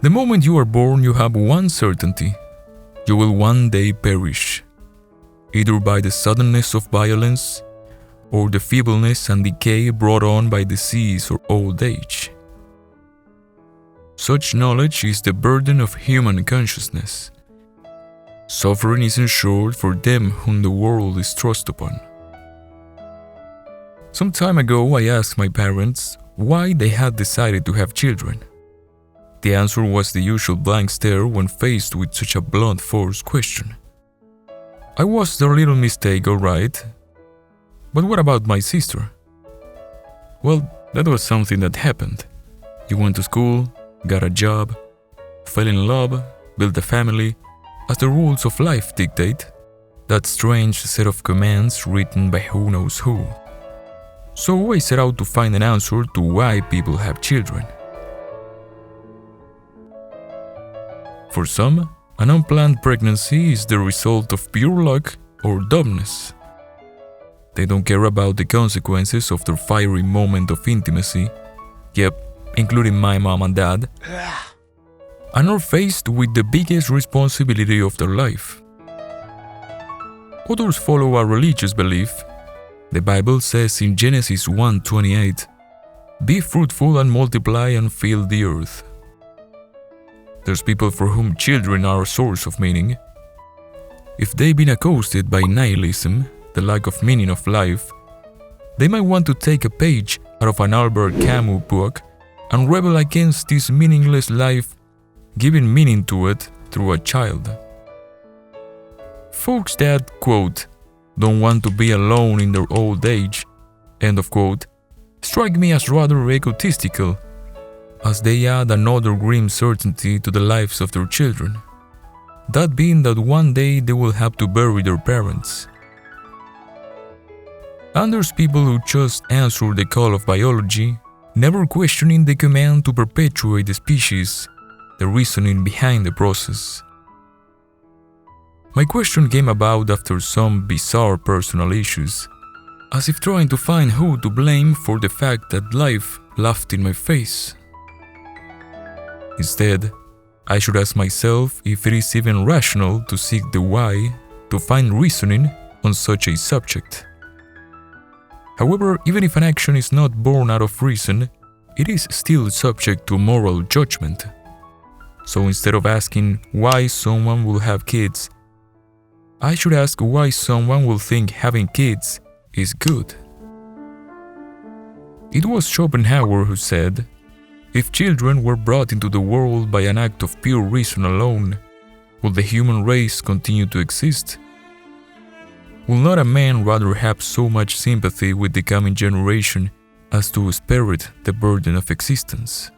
The moment you are born, you have one certainty: you will one day perish, either by the suddenness of violence or the feebleness and decay brought on by disease or old age. Such knowledge is the burden of human consciousness. Suffering is ensured for them whom the world is thrust upon. Some time ago, I asked my parents why they had decided to have children. The answer was the usual blank stare when faced with such a blunt-force question. I was their little mistake, all right. But what about my sister? Well, that was something that happened. You went to school, got a job, fell in love, built a family, as the rules of life dictate, that strange set of commands written by who knows who. So I set out to find an answer to why people have children. For some, an unplanned pregnancy is the result of pure luck or dumbness. They don't care about the consequences of their fiery moment of intimacy, yep, including my mom and dad, and are faced with the biggest responsibility of their life. Others follow a religious belief. The Bible says in Genesis 1:28, "Be fruitful and multiply and fill the earth." There's people for whom children are a source of meaning. If they've been accosted by nihilism, the lack of meaning of life, they might want to take a page out of an Albert Camus book and rebel against this meaningless life, giving meaning to it through a child. Folks that, quote, "don't want to be alone in their old age," end of quote, strike me as rather egotistical, as they add another grim certainty to the lives of their children, that being that one day they will have to bury their parents. And there's people who just answer the call of biology, never questioning the command to perpetuate the species, the reasoning behind the process. My question came about after some bizarre personal issues, as if trying to find who to blame for the fact that life laughed in my face. Instead, I should ask myself if it is even rational to seek the why, to find reasoning on such a subject. However, even if an action is not born out of reason, it is still subject to moral judgment. So instead of asking why someone will have kids, I should ask why someone will think having kids is good. It was Schopenhauer who said, "If children were brought into the world by an act of pure reason alone, will the human race continue to exist? Will not a man rather have so much sympathy with the coming generation as to spare it the burden of existence?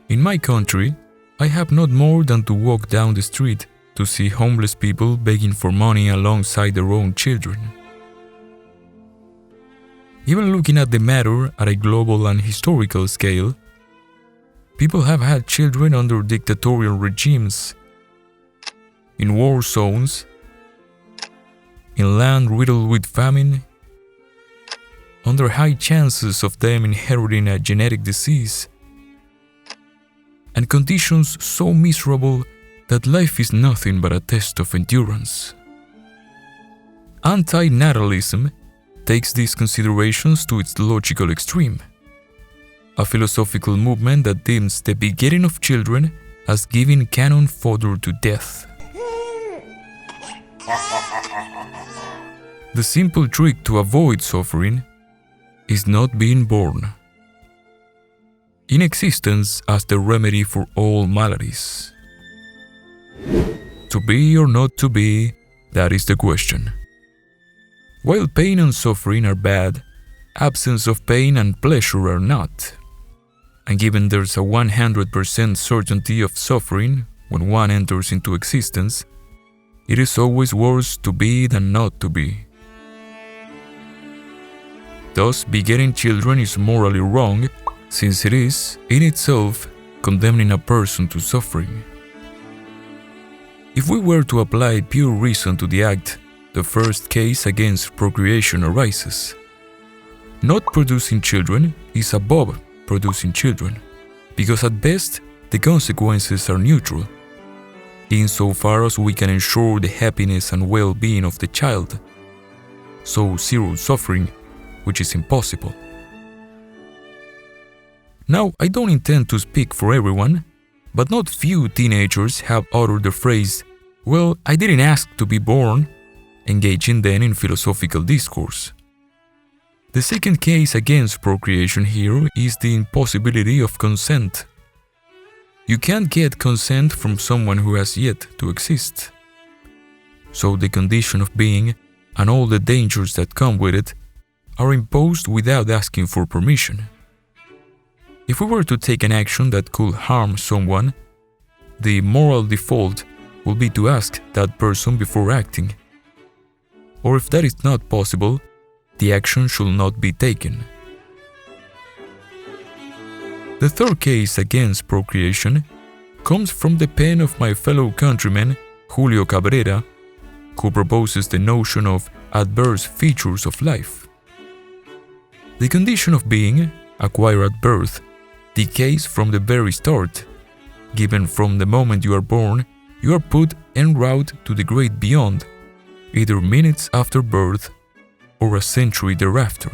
In my country, I have not more than to walk down the street to see homeless people begging for money alongside their own children. Even looking at the matter at a global and historical scale, people have had children under dictatorial regimes, in war zones, in land riddled with famine, under high chances of them inheriting a genetic disease, and conditions so miserable that life is nothing but a test of endurance. Anti-natalism takes these considerations to its logical extreme, a philosophical movement that deems the begetting of children as giving cannon fodder to death. The simple trick to avoid suffering is not being born. In existence as the remedy for all maladies. To be or not to be, that is the question. While pain and suffering are bad, absence of pain and pleasure are not. And given there's a 100% certainty of suffering when one enters into existence, it is always worse to be than not to be. Thus, begetting children is morally wrong, since it is, in itself, condemning a person to suffering. If we were to apply pure reason to the act, the first case against procreation arises. Not producing children is above producing children, because at best, the consequences are neutral, insofar as we can ensure the happiness and well-being of the child, so zero suffering, which is impossible. Now, I don't intend to speak for everyone, but not few teenagers have uttered the phrase, "Well, I didn't ask to be born," engaging then in philosophical discourse. The second case against procreation here is the impossibility of consent. You can't get consent from someone who has yet to exist. So the condition of being and all the dangers that come with it are imposed without asking for permission. If we were to take an action that could harm someone, the moral default will be to ask that person before acting. Or if that is not possible, the action should not be taken. The third case against procreation comes from the pen of my fellow countryman Julio Cabrera, who proposes the notion of adverse features of life. The condition of being, acquired at birth, decays from the very start. Given from the moment you are born, you are put en route to the great beyond, either minutes after birth or a century thereafter.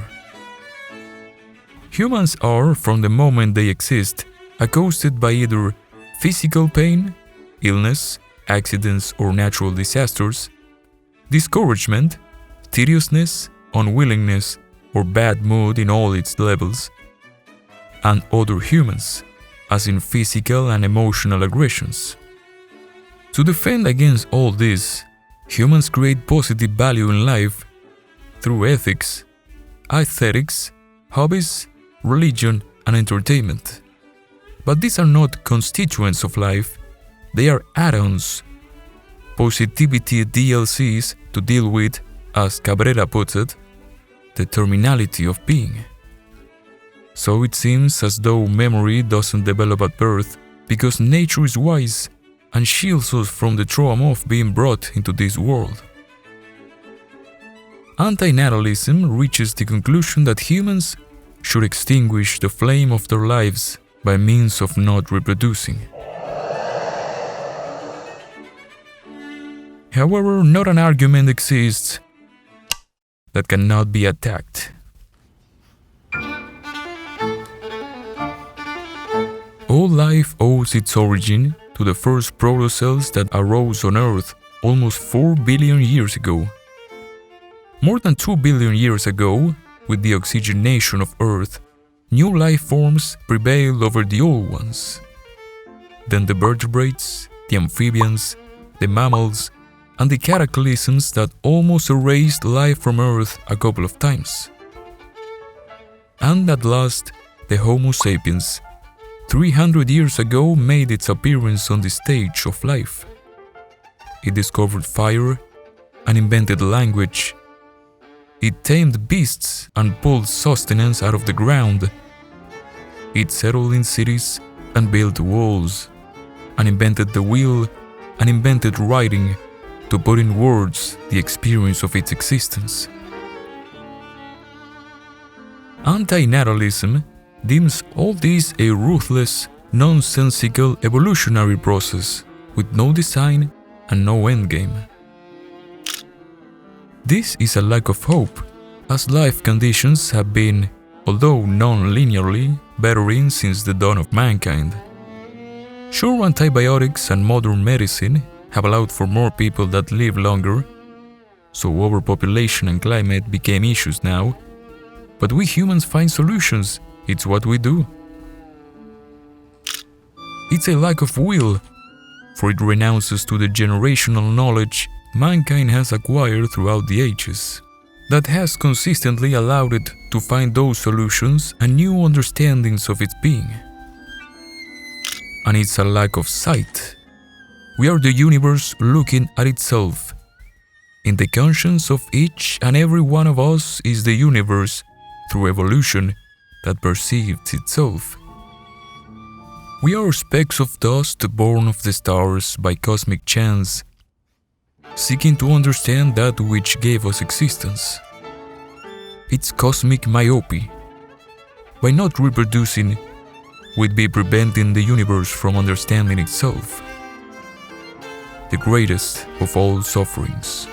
Humans are, from the moment they exist, accosted by either physical pain, illness, accidents or natural disasters, discouragement, tediousness, unwillingness, or bad mood in all its levels, and other humans, as in physical and emotional aggressions. To defend against all this, humans create positive value in life through ethics, aesthetics, hobbies, religion, and entertainment. But these are not constituents of life, they are add-ons, positivity DLCs to deal with, as Cabrera puts it, the terminality of being. So it seems as though memory doesn't develop at birth because nature is wise and shields us from the trauma of being brought into this world. Antinatalism reaches the conclusion that humans should extinguish the flame of their lives by means of not reproducing. However, not an argument exists that cannot be attacked. All life owes its origin to the first protocells that arose on Earth almost 4 billion years ago. More than 2 billion years ago, with the oxygenation of Earth, new life forms prevailed over the old ones. Then the vertebrates, the amphibians, the mammals, and the cataclysms that almost erased life from Earth a couple of times. And at last, the Homo sapiens, 300 years ago, made its appearance on the stage of life. It discovered fire and invented language. It tamed beasts and pulled sustenance out of the ground. It settled in cities and built walls, and invented the wheel and invented writing to put in words the experience of its existence. Antinatalism deems all this a ruthless, nonsensical evolutionary process with no design and no endgame. This is a lack of hope, as life conditions have been, although non-linearly, bettering since the dawn of mankind. Sure, antibiotics and modern medicine have allowed for more people that live longer, so overpopulation and climate became issues now, but we humans find solutions. It's what we do. It's a lack of will, for it renounces to the generational knowledge mankind has acquired throughout the ages, that has consistently allowed it to find those solutions and new understandings of its being. And it's a lack of sight. We are the universe looking at itself. In the conscience of each and every one of us is the universe, through evolution, that perceives itself. We are specks of dust born of the stars by cosmic chance, seeking to understand that which gave us existence. It's cosmic myopia. By not reproducing, we'd be preventing the universe from understanding itself, the greatest of all sufferings.